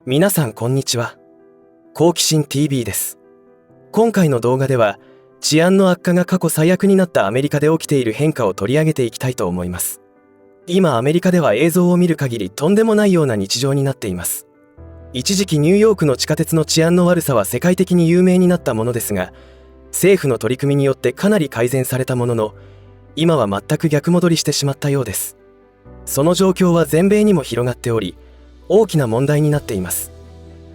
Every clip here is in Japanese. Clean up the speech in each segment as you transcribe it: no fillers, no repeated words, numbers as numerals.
皆さんこんにちは。好奇心 TV です。今回の動画では治安の悪化が過去最悪になったアメリカで起きている変化を取り上げていきたいと思います。今アメリカでは映像を見る限りとんでもないような日常になっています。一時期ニューヨークの地下鉄の治安の悪さは世界的に有名になったものですが、政府の取り組みによってかなり改善されたものの、今は全く逆戻りしてしまったようです。その状況は全米にも広がっており、大きな問題になっています。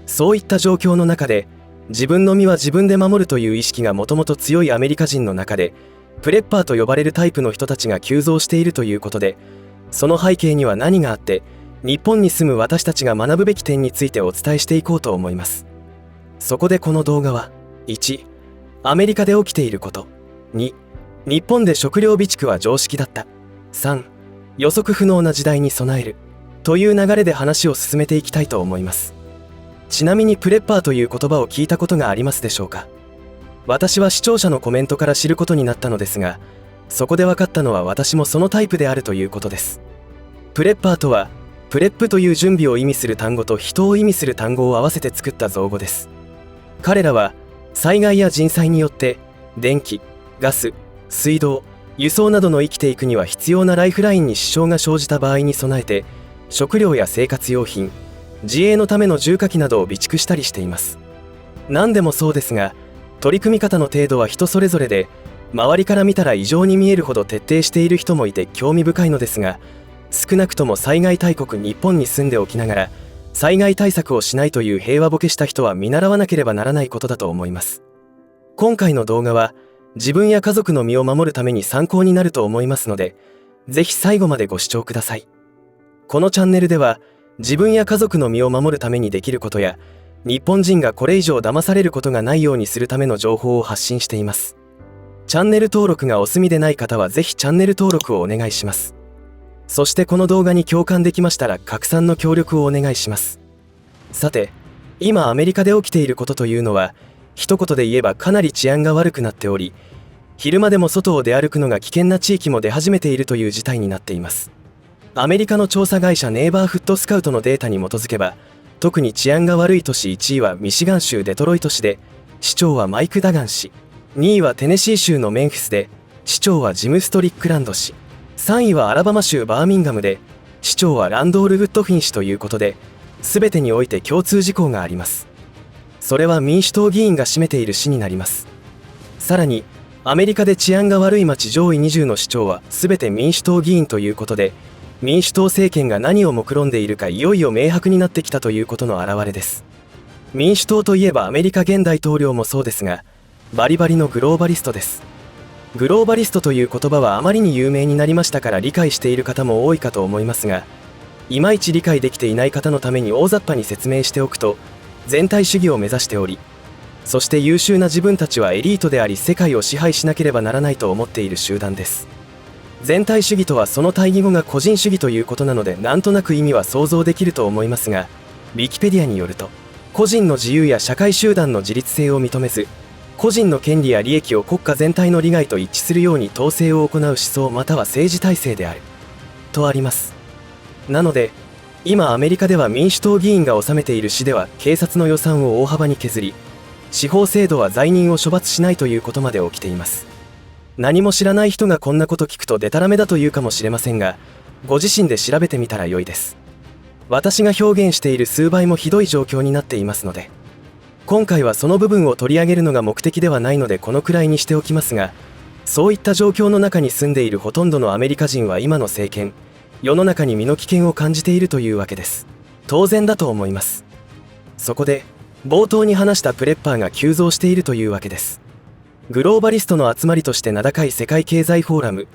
そういった状況の中で、自分の身は自分で守るという意識がもともと強いアメリカ人の中で、プレッパーと呼ばれるタイプの人たちが急増しているということで、その背景には何があって、日本に住む私たちが学ぶべき点についてお伝えしていこうと思います。そこでこの動画は、1、アメリカで起きていること。2、日本で食料備蓄は常識だった。3、予測不能な時代に備える。という流れで話を進めていきたいと思います。ちなみにプレッパーという言葉を聞いたことがありますでしょうか。私は視聴者のコメントから知ることになったのですが、そこで分かったのは私もそのタイプであるということです。プレッパーとは、プレップという準備を意味する単語と人を意味する単語を合わせて作った造語です。彼らは災害や人災によって電気、ガス、水道、輸送などの生きていくには必要なライフラインに支障が生じた場合に備えて、食料や生活用品、自衛のための重火器などを備蓄したりしています。何でもそうですが、取り組み方の程度は人それぞれで、周りから見たら異常に見えるほど徹底している人もいて興味深いのですが、少なくとも災害大国日本に住んでおきながら、災害対策をしないという平和ボケした人は見習わなければならないことだと思います。今回の動画は、自分や家族の身を守るために参考になると思いますので、ぜひ最後までご視聴ください。このチャンネルでは、自分や家族の身を守るためにできることや、日本人がこれ以上騙されることがないようにするための情報を発信しています。チャンネル登録がお済みでない方はぜひチャンネル登録をお願いします。そしてこの動画に共感できましたら拡散の協力をお願いします。さて、今アメリカで起きていることというのは、一言で言えばかなり治安が悪くなっており、昼間でも外を出歩くのが危険な地域も出始めているという事態になっています。アメリカの調査会社ネイバーフットスカウトのデータに基づけば、特に治安が悪い都市1位はミシガン州デトロイト市で、市長はマイク・ダガン氏、2位はテネシー州のメンフィスで、市長はジム・ストリックランド氏、3位はアラバマ州バーミンガムで、市長はランドール・グッドフィン氏ということで、全てにおいて共通事項があります。それは民主党議員が占めている市になります。さらに、アメリカで治安が悪い町上位20の市長は全て民主党議員ということで、民主党政権が何を目論んでいるかいよいよ明白になってきたということの表れです。民主党といえばアメリカ現大統領もそうですが、バリバリのグローバリストです。グローバリストという言葉はあまりに有名になりましたから理解している方も多いかと思いますが、いまいち理解できていない方のために大雑把に説明しておくと、全体主義を目指しており、そして優秀な自分たちはエリートであり世界を支配しなければならないと思っている集団です。全体主義とはその対義語が個人主義ということなので、なんとなく意味は想像できると思いますが、ウィキペディアによると、個人の自由や社会集団の自立性を認めず、個人の権利や利益を国家全体の利害と一致するように統制を行う思想または政治体制であるとあります。なので今アメリカでは民主党議員が治めている市では警察の予算を大幅に削り、司法制度は罪人を処罰しないということまで起きています。何も知らない人がこんなこと聞くとデタラメだというかもしれませんが、ご自身で調べてみたら良いです。私が表現している数倍もひどい状況になっていますので、今回はその部分を取り上げるのが目的ではないのでこのくらいにしておきますが、そういった状況の中に住んでいるほとんどのアメリカ人は今の政権、世の中に身の危険を感じているというわけです。当然だと思います。そこで冒頭に話したプレッパーが急増しているというわけです。グローバリストの集まりとして名高い世界経済フォーラム、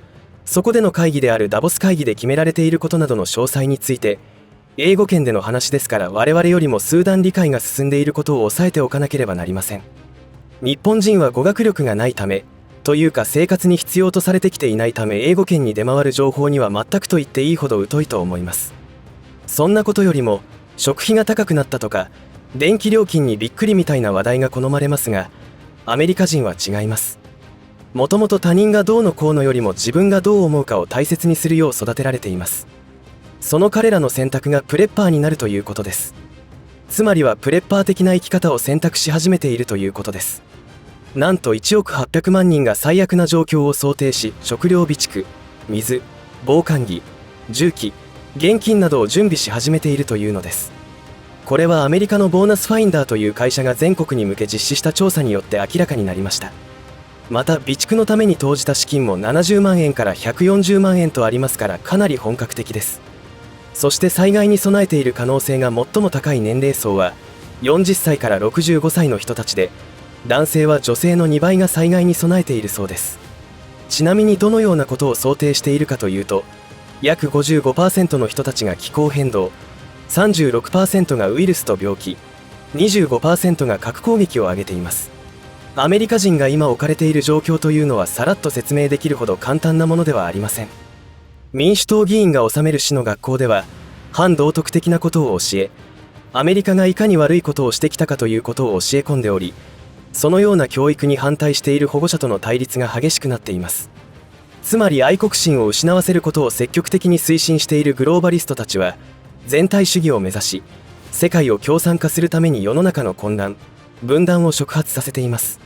そこでの会議であるダボス会議で決められていることなどの詳細について、英語圏での話ですから我々よりも数段理解が進んでいることを押さえておかなければなりません。日本人は語学力がないため、というか生活に必要とされてきていないため、英語圏に出回る情報には全くと言っていいほど疎いと思います。そんなことよりも、食費が高くなったとか、電気料金にびっくりみたいな話題が好まれますが、アメリカ人は違います。もともと他人がどうのこうのよりも自分がどう思うかを大切にするよう育てられています。その彼らの選択がプレッパーになるということです。つまりはプレッパー的な生き方を選択し始めているということです。なんと1億800万人が最悪な状況を想定し、食料備蓄、水、防寒着、銃器、現金などを準備し始めているというのです。これはアメリカのボーナスファインダーという会社が全国に向け実施した調査によって明らかになりました。また備蓄のために投じた資金も70万円から140万円とありますから、かなり本格的です。そして災害に備えている可能性が最も高い年齢層は40歳から65歳の人たちで、男性は女性の2倍が災害に備えているそうです。ちなみにどのようなことを想定しているかというと、約 55% の人たちが気候変動、36% がウイルスと病気、25% が核攻撃を挙げています。アメリカ人が今置かれている状況というのはさらっと説明できるほど簡単なものではありません。民主党議員が治める市の学校では反道徳的なことを教え、アメリカがいかに悪いことをしてきたかということを教え込んでおり、そのような教育に反対している保護者との対立が激しくなっています。つまり愛国心を失わせることを積極的に推進しているグローバリストたちは全体主義を目指し、世界を共産化するために世の中の混乱、分断を触発させています。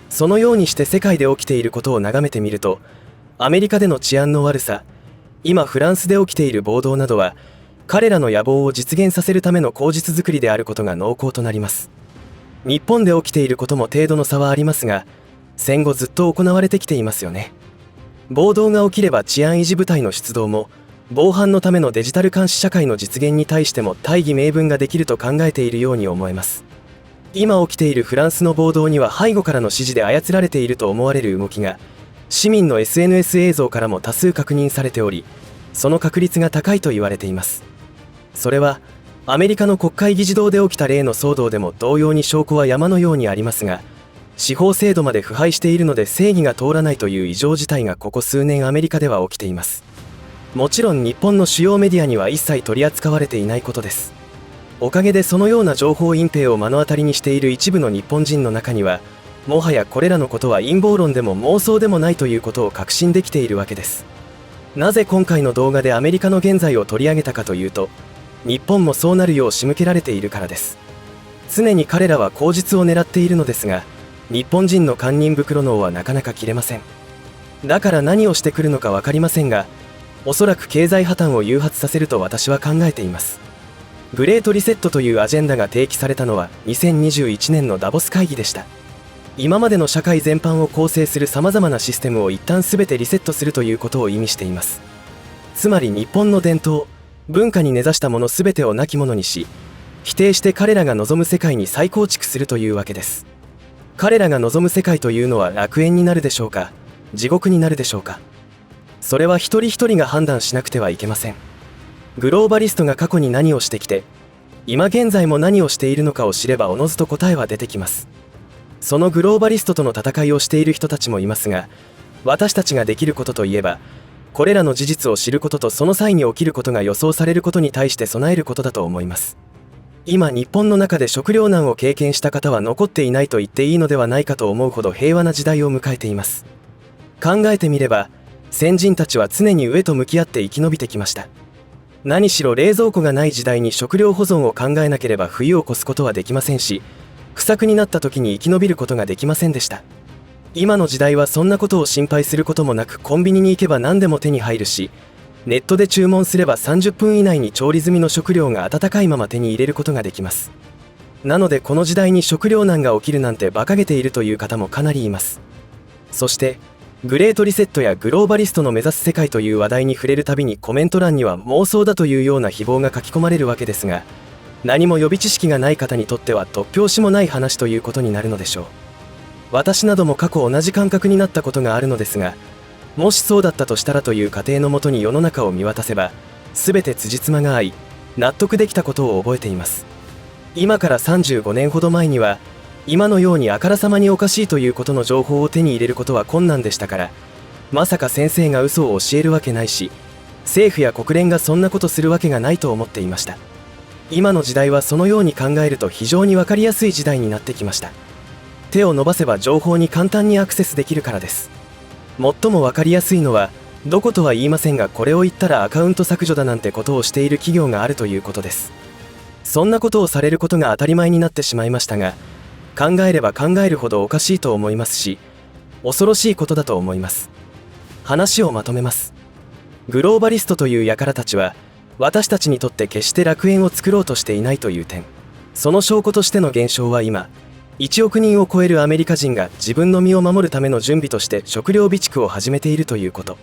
そのようにして世界で起きていることを眺めてみると、アメリカでの治安の悪さ、今フランスで起きている暴動などは彼らの野望を実現させるための口実作りであることが濃厚となります。日本で起きていることも程度の差はありますが、戦後ずっと行われてきていますよね。暴動が起きれば治安維持部隊の出動も、防犯のためのデジタル監視社会の実現に対しても大義名分ができると考えているように思えます。今起きているフランスの暴動には背後からの指示で操られていると思われる動きが市民の SNS 映像からも多数確認されており、その確率が高いと言われています。それはアメリカの国会議事堂で起きた例の騒動でも同様に証拠は山のようにありますが、司法制度まで腐敗しているので正義が通らないという異常事態がここ数年アメリカでは起きています。もちろん日本の主要メディアには一切取り扱われていないことです。おかげでそのような情報隠蔽を目の当たりにしている一部の日本人の中には、もはやこれらのことは陰謀論でも妄想でもないということを確信できているわけです。なぜ今回の動画でアメリカの現在を取り上げたかというと、日本もそうなるよう仕向けられているからです。常に彼らは口実を狙っているのですが、日本人の堪忍袋脳はなかなか切れません。だから何をしてくるのか分かりませんが、おそらく経済破綻を誘発させると私は考えています。グレートリセットというアジェンダが提起されたのは2021年のダボス会議でした。今までの社会全般を構成するさまざまなシステムを一旦全てリセットするということを意味しています。つまり日本の伝統、文化に根ざしたもの全てをなきものにし、否定して彼らが望む世界に再構築するというわけです。彼らが望む世界というのは楽園になるでしょうか、地獄になるでしょうか。それは一人一人が判断しなくてはいけません。グローバリストが過去に何をしてきて、今現在も何をしているのかを知ればおのずと答えは出てきます。そのグローバリストとの戦いをしている人たちもいますが、私たちができることといえば、これらの事実を知ることとその際に起きることが予想されることに対して備えることだと思います。今日本の中で食糧難を経験した方は残っていないと言っていいのではないかと思うほど平和な時代を迎えています。考えてみれば、先人たちは常に飢えと向き合って生き延びてきました。何しろ冷蔵庫がない時代に食料保存を考えなければ冬を越すことはできませんし、不作になった時に生き延びることができませんでした。今の時代はそんなことを心配することもなく、コンビニに行けば何でも手に入るし、ネットで注文すれば30分以内に調理済みの食料が温かいまま手に入れることができます。なのでこの時代に食糧難が起きるなんて馬鹿げているという方もかなりいます。そしてグレートリセットやグローバリストの目指す世界という話題に触れるたびにコメント欄には妄想だというような誹謗が書き込まれるわけですが、何も予備知識がない方にとっては突拍子もない話ということになるのでしょう。私なども過去同じ感覚になったことがあるのですが、もしそうだったとしたらという過程のもとに世の中を見渡せば、全て辻褄が合い、納得できたことを覚えています。今から35年ほど前には、今のようにあからさまにおかしいということの情報を手に入れることは困難でしたから、まさか先生が嘘を教えるわけないし、政府や国連がそんなことするわけがないと思っていました。今の時代はそのように考えると非常に分かりやすい時代になってきました。手を伸ばせば情報に簡単にアクセスできるからです。最も分かりやすいのは、どことは言いませんが、これを言ったらアカウント削除だなんてことをしている企業があるということです。そんなことをされることが当たり前になってしまいましたが、考えれば考えるほどおかしいと思いますし、恐ろしいことだと思います。話をまとめます。グローバリストという輩たちは、私たちにとって決して楽園を作ろうとしていないという点、その証拠としての現象は今、1億人を超えるアメリカ人が自分の身を守るための準備として食料備蓄を始めているということ。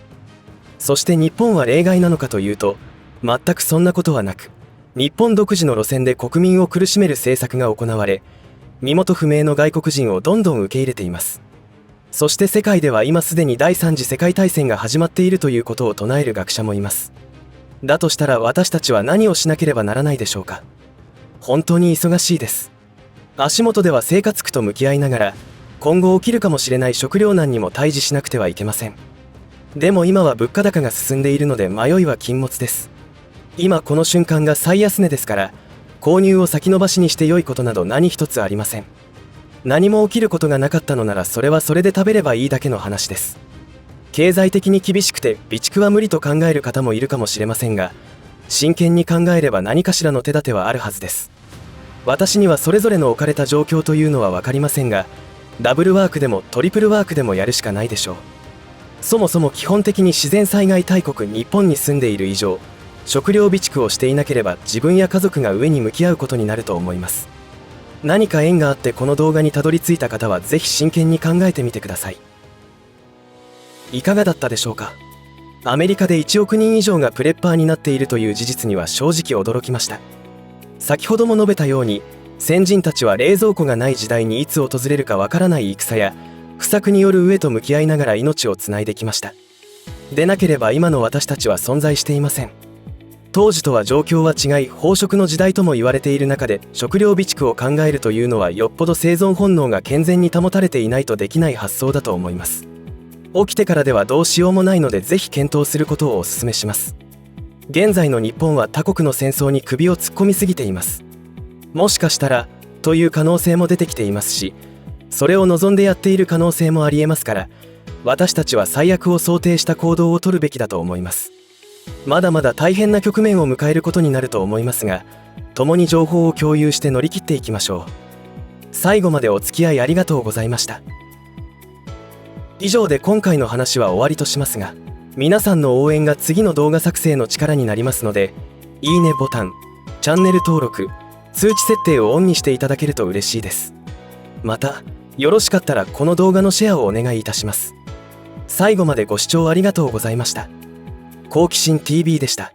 そして日本は例外なのかというと、全くそんなことはなく、日本独自の路線で国民を苦しめる政策が行われ、身元不明の外国人をどんどん受け入れています。そして世界では今すでに第3次世界大戦が始まっているということを唱える学者もいます。だとしたら私たちは何をしなければならないでしょうか。本当に忙しいです。足元では生活苦と向き合いながら、今後起きるかもしれない食糧難にも対峙しなくてはいけません。でも今は物価高が進んでいるので迷いは禁物です。今この瞬間が最安値ですから、購入を先延ばしにして良いことなど何一つありません。何も起きることがなかったのならそれはそれで食べればいいだけの話です。経済的に厳しくて備蓄は無理と考える方もいるかもしれませんが、真剣に考えれば何かしらの手立てはあるはずです。私にはそれぞれの置かれた状況というのは分かりませんが、ダブルワークでもトリプルワークでもやるしかないでしょう。そもそも基本的に自然災害大国日本に住んでいる以上、食料備蓄をしていなければ自分や家族が上に向き合うことになると思います。何か縁があってこの動画にたどり着いた方はぜひ真剣に考えてみてください。いかがだったでしょうか。アメリカで1億人以上がプレッパーになっているという事実には正直驚きました。先ほども述べたように、先人たちは冷蔵庫がない時代にいつ訪れるかわからない戦や不作による飢えと向き合いながら命をつないできました。でなければ今の私たちは存在していません。当時とは状況は違い、飽食の時代とも言われている中で食料備蓄を考えるというのはよっぽど生存本能が健全に保たれていないとできない発想だと思います。起きてからではどうしようもないのでぜひ検討することをお勧めします。現在の日本は他国の戦争に首を突っ込みすぎています。もしかしたらという可能性も出てきていますし、それを望んでやっている可能性もありえますから、私たちは最悪を想定した行動を取るべきだと思います。まだまだ大変な局面を迎えることになると思いますが、共に情報を共有して乗り切っていきましょう。最後までお付き合いありがとうございました。以上で今回の話は終わりとしますが、皆さんの応援が次の動画作成の力になりますので、いいねボタン、チャンネル登録、通知設定をオンにしていただけると嬉しいです。また、よろしかったらこの動画のシェアをお願いいたします。最後までご視聴ありがとうございました。好奇心 TV でした。